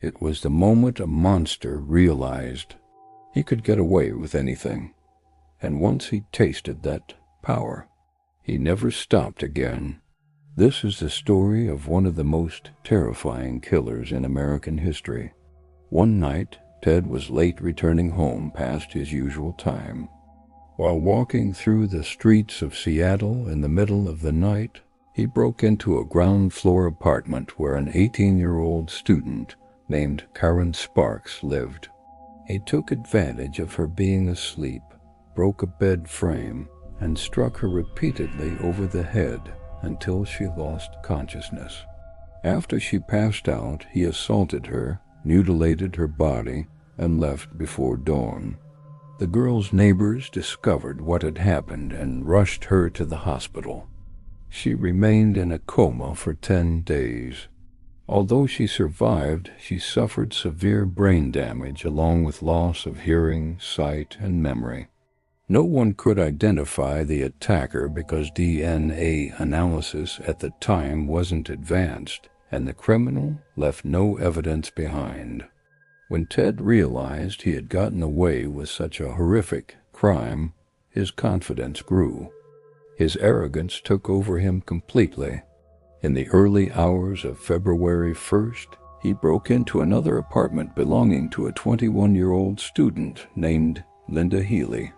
It was the moment a monster realized he could get away with anything, and once he tasted that power, he never stopped again. This is the story of one of the most terrifying killers in American history. One night, Ted was late returning home past his usual time. While walking through the streets of Seattle in the middle of the night, he broke into a ground-floor apartment where an 18-year-old student named Karen Sparks lived. He took advantage of her being asleep, broke a bed frame, and struck her repeatedly over the head until she lost consciousness. After she passed out, he assaulted her, mutilated her body, and left before dawn. The girl's neighbors discovered what had happened and rushed her to the hospital. She remained in a coma for 10 days. Although she survived, she suffered severe brain damage along with loss of hearing, sight, and memory. No one could identify the attacker because DNA analysis at the time wasn't advanced, and the criminal left no evidence behind. When Ted realized he had gotten away with such a horrific crime, his confidence grew. His arrogance took over him completely. In the early hours of February 1st, he broke into another apartment belonging to a 21-year-old student named Linda Healy.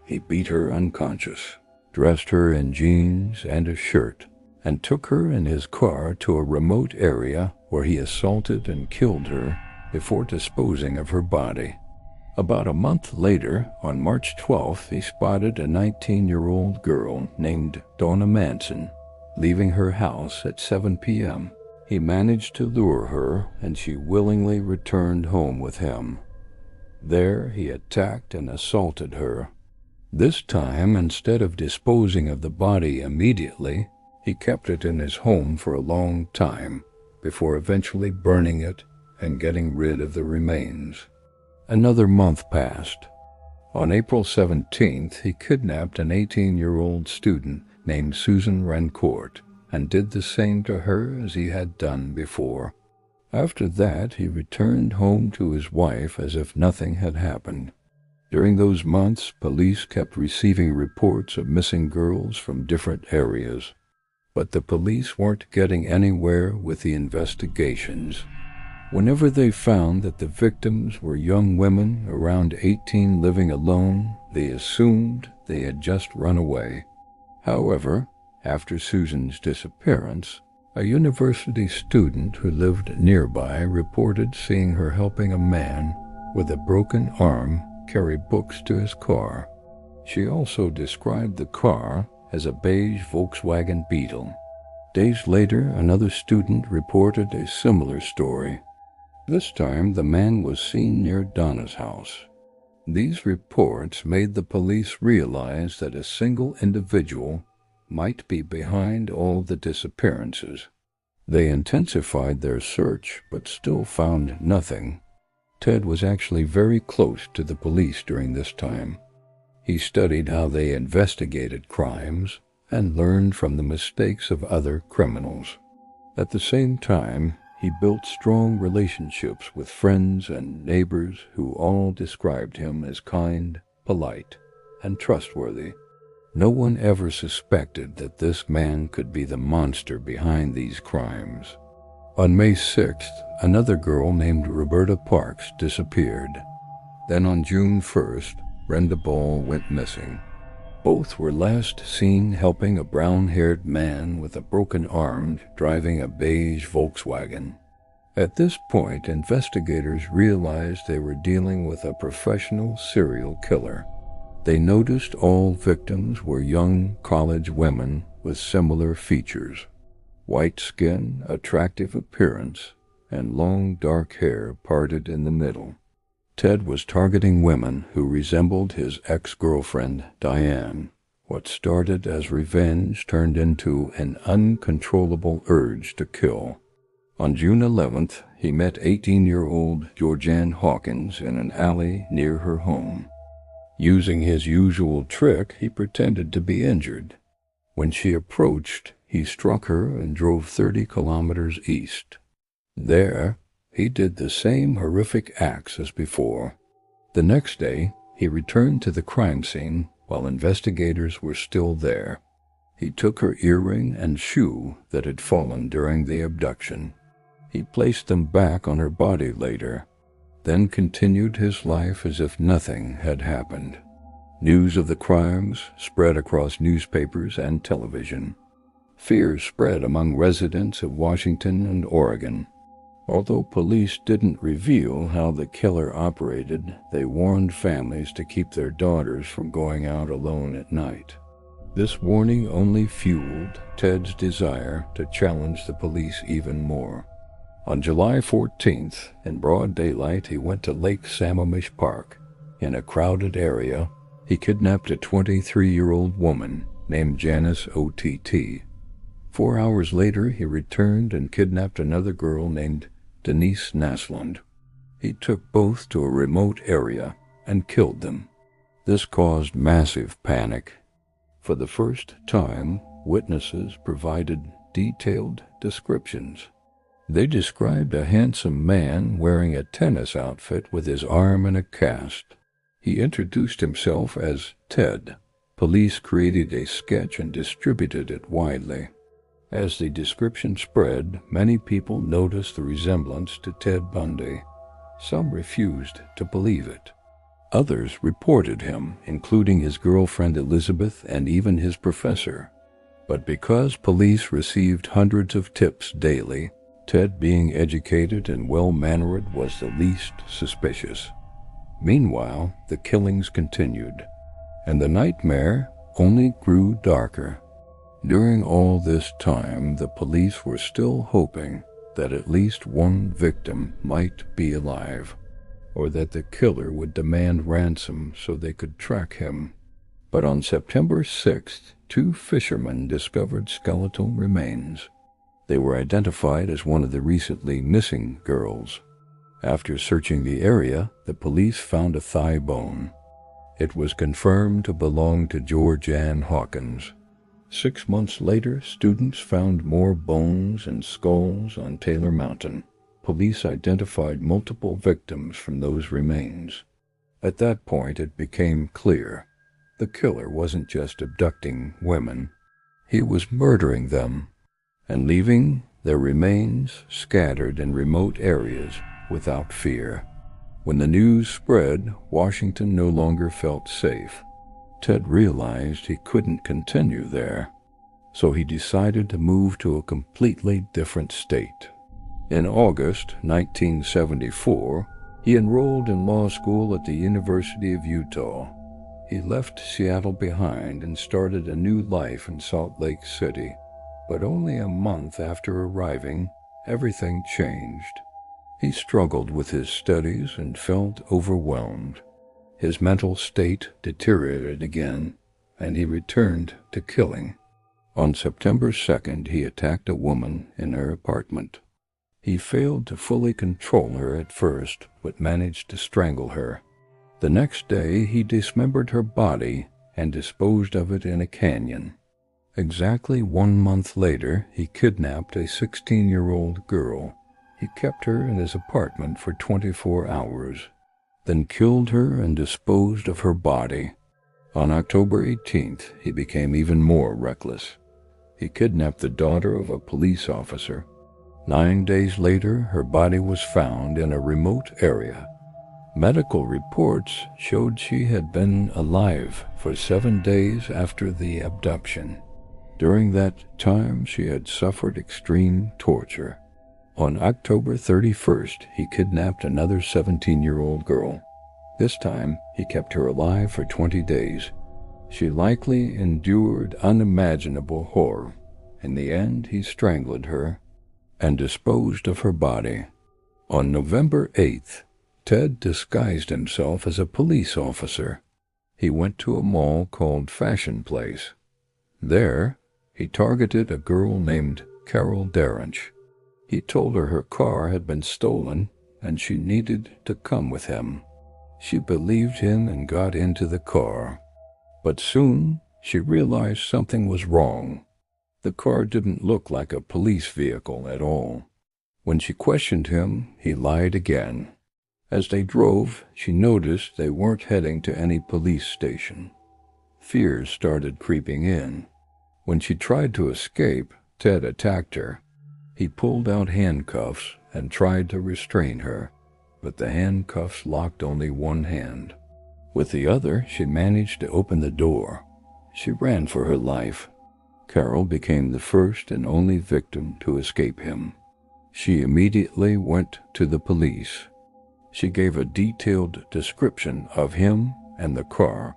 He beat her unconscious, dressed her in jeans and a shirt, and took her in his car to a remote area where he assaulted and killed her before disposing of her body. About a month later, on March 12th, he spotted a 19-year-old girl named Donna Manson leaving her house at 7 p.m. He managed to lure her, and she willingly returned home with him. There he attacked and assaulted her. This time, instead of disposing of the body immediately, he kept it in his home for a long time, before eventually burning it and getting rid of the remains. Another month passed. On April 17th, he kidnapped an 18-year-old student named Susan Rancourt and did the same to her as he had done before. After that, he returned home to his wife as if nothing had happened. During those months, police kept receiving reports of missing girls from different areas, but the police weren't getting anywhere with the investigations. Whenever they found that the victims were young women around 18 living alone, they assumed they had just run away. However, after Susan's disappearance, a university student who lived nearby reported seeing her helping a man with a broken arm carry books to his car. She also described the car as a beige Volkswagen Beetle. Days later, another student reported a similar story. This time, the man was seen near Donna's house. These reports made the police realize that a single individual might be behind all the disappearances. They intensified their search, but still found nothing. Ted was actually very close to the police during this time. He studied how they investigated crimes and learned from the mistakes of other criminals. At the same time, he built strong relationships with friends and neighbors who all described him as kind, polite, and trustworthy. No one ever suspected that this man could be the monster behind these crimes. On May 6th, another girl named Roberta Parks disappeared. Then on June 1st, Brenda Ball went missing. Both were last seen helping a brown-haired man with a broken arm driving a beige Volkswagen. At this point, investigators realized they were dealing with a professional serial killer. They noticed all victims were young college women with similar features: white skin, attractive appearance, and long dark hair parted in the middle. Ted was targeting women who resembled his ex-girlfriend, Diane. What started as revenge turned into an uncontrollable urge to kill. On June 11th, he met 18-year-old Georgianne Hawkins in an alley near her home. Using his usual trick, he pretended to be injured. When she approached, he struck her and drove 30 kilometers east. There, he did the same horrific acts as before. The next day, he returned to the crime scene while investigators were still there. He took her earring and shoe that had fallen during the abduction. He placed them back on her body later, then continued his life as if nothing had happened. News of the crimes spread across newspapers and television. Fear spread among residents of Washington and Oregon. Although police didn't reveal how the killer operated, they warned families to keep their daughters from going out alone at night. This warning only fueled Ted's desire to challenge the police even more. On July 14th, in broad daylight, he went to Lake Sammamish Park. In a crowded area, he kidnapped a 23-year-old woman named Janice O.T.T. 4 hours later, he returned and kidnapped another girl named Denise Naslund. He took both to a remote area and killed them. This caused massive panic. For the first time, witnesses provided detailed descriptions. They described a handsome man wearing a tennis outfit with his arm in a cast. He introduced himself as Ted. Police created a sketch and distributed it widely. As the description spread, many people noticed the resemblance to Ted Bundy. Some refused to believe it. Others reported him, including his girlfriend Elizabeth and even his professor. But because police received hundreds of tips daily, Ted, being educated and well-mannered, was the least suspicious. Meanwhile, the killings continued, and the nightmare only grew darker. During all this time, the police were still hoping that at least one victim might be alive, or that the killer would demand ransom so they could track him. But on September 6th, 2 fishermen discovered skeletal remains. They were identified as one of the recently missing girls. After searching the area, the police found a thigh bone. It was confirmed to belong to George Ann Hawkins. 6 months later, students found more bones and skulls on Taylor Mountain. Police identified multiple victims from those remains. At that point, it became clear the killer wasn't just abducting women. He was murdering them and leaving their remains scattered in remote areas without fear. When the news spread, Washington no longer felt safe. Ted realized he couldn't continue there, so he decided to move to a completely different state. In August 1974, he enrolled in law school at the University of Utah. He left Seattle behind and started a new life in Salt Lake City. But only a month after arriving, everything changed. He struggled with his studies and felt overwhelmed. His mental state deteriorated again, and he returned to killing. On September 2nd, he attacked a woman in her apartment. He failed to fully control her at first, but managed to strangle her. The next day, he dismembered her body and disposed of it in a canyon. Exactly 1 month later, he kidnapped a 16-year-old girl. He kept her in his apartment for 24 hours, then killed her and disposed of her body. On October 18th, he became even more reckless. He kidnapped the daughter of a police officer. 9 days later, her body was found in a remote area. Medical reports showed she had been alive for 7 days after the abduction. During that time, she had suffered extreme torture. On October 31st, he kidnapped another 17-year-old girl. This time, he kept her alive for 20 days. She likely endured unimaginable horror. In the end, he strangled her and disposed of her body. On November 8th, Ted disguised himself as a police officer. He went to a mall called Fashion Place. There, he targeted a girl named Carol Darrench. He told her car had been stolen and she needed to come with him. She believed him and got into the car. But soon, she realized something was wrong. The car didn't look like a police vehicle at all. When she questioned him, he lied again. As they drove, she noticed they weren't heading to any police station. Fear started creeping in. When she tried to escape, Ted attacked her. He pulled out handcuffs and tried to restrain her, but the handcuffs locked only one hand. With the other, she managed to open the door. She ran for her life. Carol became the first and only victim to escape him. She immediately went to the police. She gave a detailed description of him and the car,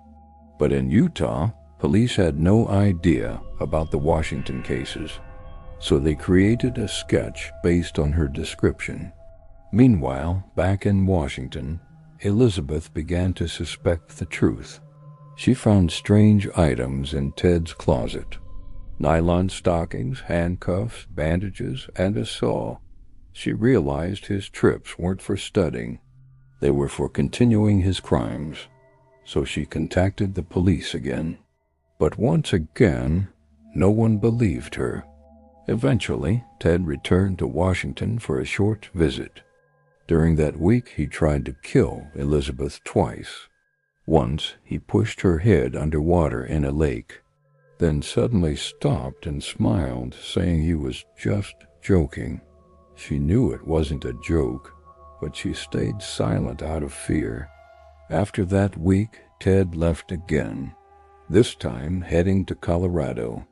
but in Utah, police had no idea about the Washington cases, so they created a sketch based on her description. Meanwhile, back in Washington, Elizabeth began to suspect the truth. She found strange items in Ted's closet: nylon stockings, handcuffs, bandages, and a saw. She realized his trips weren't for studying. They were for continuing his crimes. So she contacted the police again. But once again, no one believed her. Eventually, Ted returned to Washington for a short visit. During that week, he tried to kill Elizabeth twice. Once, he pushed her head underwater in a lake, then suddenly stopped and smiled, saying he was just joking. She knew it wasn't a joke, but she stayed silent out of fear. After that week, Ted left again, this time heading to Colorado.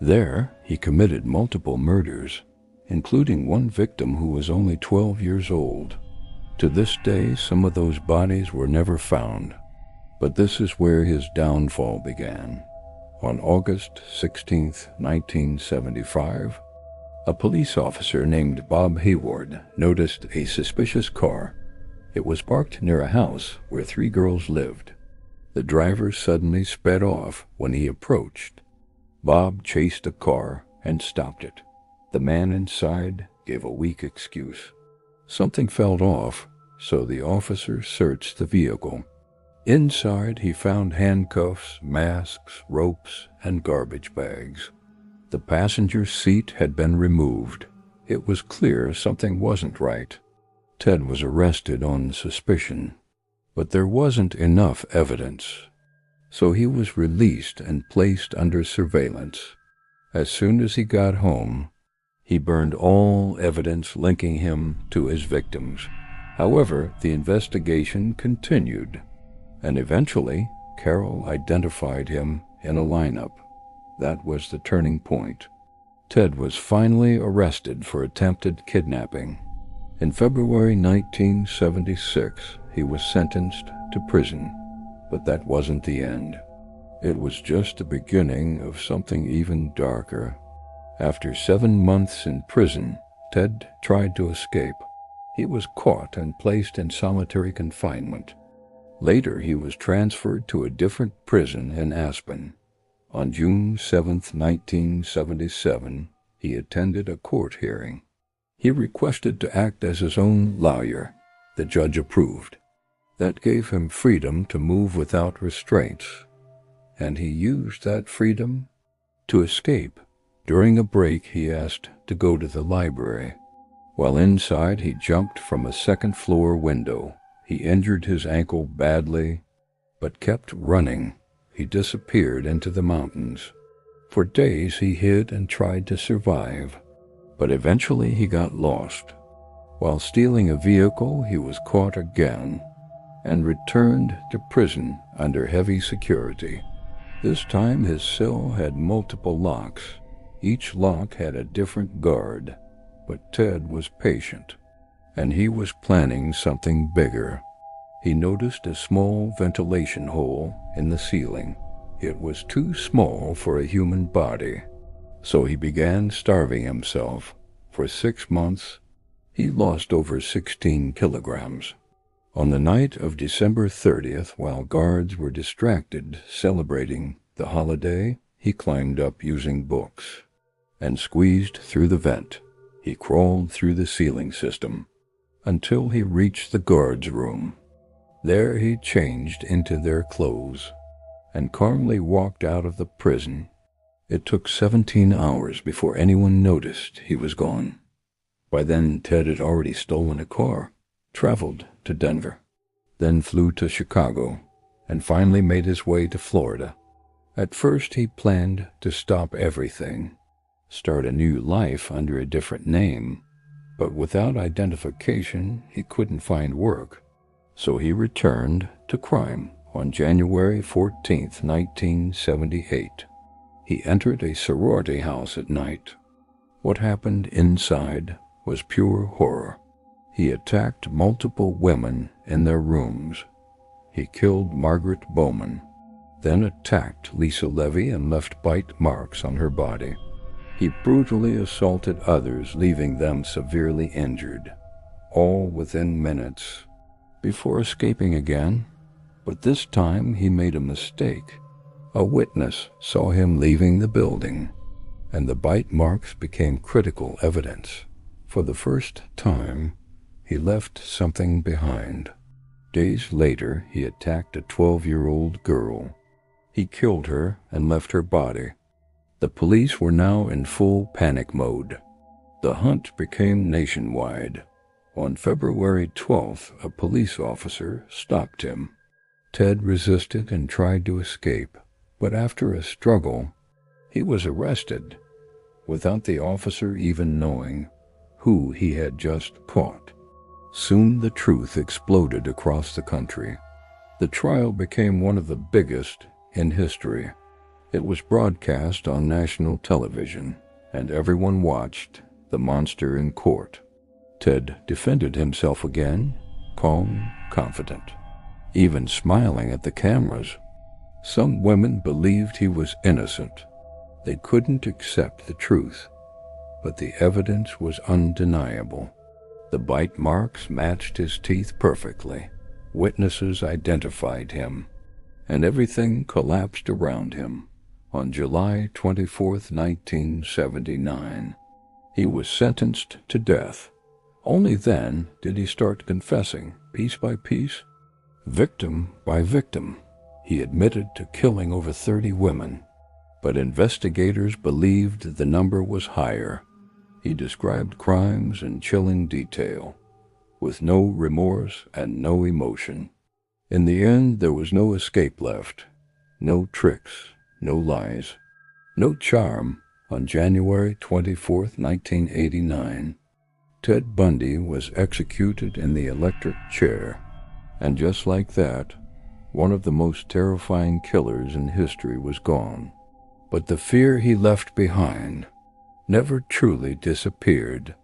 There, he committed multiple murders, including one victim who was only 12 years old. To this day, some of those bodies were never found. But this is where his downfall began. On August 16, 1975, a police officer named Bob Hayward noticed a suspicious car. It was parked near a house where 3 girls lived. The driver suddenly sped off when he approached. Bob chased the car and stopped it. The man inside gave a weak excuse. Something felt off, so the officer searched the vehicle. Inside, he found handcuffs, masks, ropes, and garbage bags. The passenger seat had been removed. It was clear something wasn't right. Ted was arrested on suspicion, but there wasn't enough evidence, so he was released and placed under surveillance. As soon as he got home, he burned all evidence linking him to his victims. However, the investigation continued, and eventually, Carol identified him in a lineup. That was the turning point. Ted was finally arrested for attempted kidnapping. In February 1976, he was sentenced to prison, but that wasn't the end. It was just the beginning of something even darker. After 7 months in prison, Ted tried to escape. He was caught and placed in solitary confinement. Later, he was transferred to a different prison in Aspen. On June 7, 1977, he attended a court hearing. He requested to act as his own lawyer. The judge approved. That gave him freedom to move without restraints, and he used that freedom to escape. During a break, he asked to go to the library. While inside, he jumped from a second-floor window. He injured his ankle badly, but kept running. He disappeared into the mountains. For days he hid and tried to survive, but eventually he got lost. While stealing a vehicle, he was caught again and returned to prison under heavy security. This time his cell had multiple locks. Each lock had a different guard, but Ted was patient, and he was planning something bigger. He noticed a small ventilation hole in the ceiling. It was too small for a human body, so he began starving himself. For 6 months, he lost over 16 kilograms. On the night of December 30th, while guards were distracted celebrating the holiday, he climbed up using books and squeezed through the vent. He crawled through the ceiling system until he reached the guards' room. There he changed into their clothes and calmly walked out of the prison. It took 17 hours before anyone noticed he was gone. By then, Ted had already stolen a car, traveled to Denver, then flew to Chicago, and finally made his way to Florida. At first, he planned to stop everything, start a new life under a different name, but without identification, he couldn't find work. So he returned to crime on January 14, 1978. He entered a sorority house at night. What happened inside was pure horror. He attacked multiple women in their rooms. He killed Margaret Bowman, then attacked Lisa Levy and left bite marks on her body. He brutally assaulted others, leaving them severely injured, all within minutes, before escaping again. But this time he made a mistake. A witness saw him leaving the building, and the bite marks became critical evidence. For the first time, he left something behind. Days later, he attacked a 12-year-old girl. He killed her and left her body. The police were now in full panic mode. The hunt became nationwide. On February 12th, a police officer stopped him. Ted resisted and tried to escape, but after a struggle, he was arrested, without the officer even knowing who he had just caught. Soon the truth exploded across the country. The trial became one of the biggest in history. It was broadcast on national television, and everyone watched the monster in court. Ted defended himself again, calm, confident, even smiling at the cameras. Some women believed he was innocent. They couldn't accept the truth, but the evidence was undeniable. The bite marks matched his teeth perfectly. Witnesses identified him, and everything collapsed around him. On July 24, 1979, he was sentenced to death. Only then did he start confessing, piece by piece, victim by victim. He admitted to killing over 30 women, but investigators believed the number was higher. He described crimes in chilling detail, with no remorse and no emotion. In the end, there was no escape left, no tricks, no lies, no charm. On January 24, 1989, Ted Bundy was executed in the electric chair, and just like that, one of the most terrifying killers in history was gone. But the fear he left behind never truly disappeared.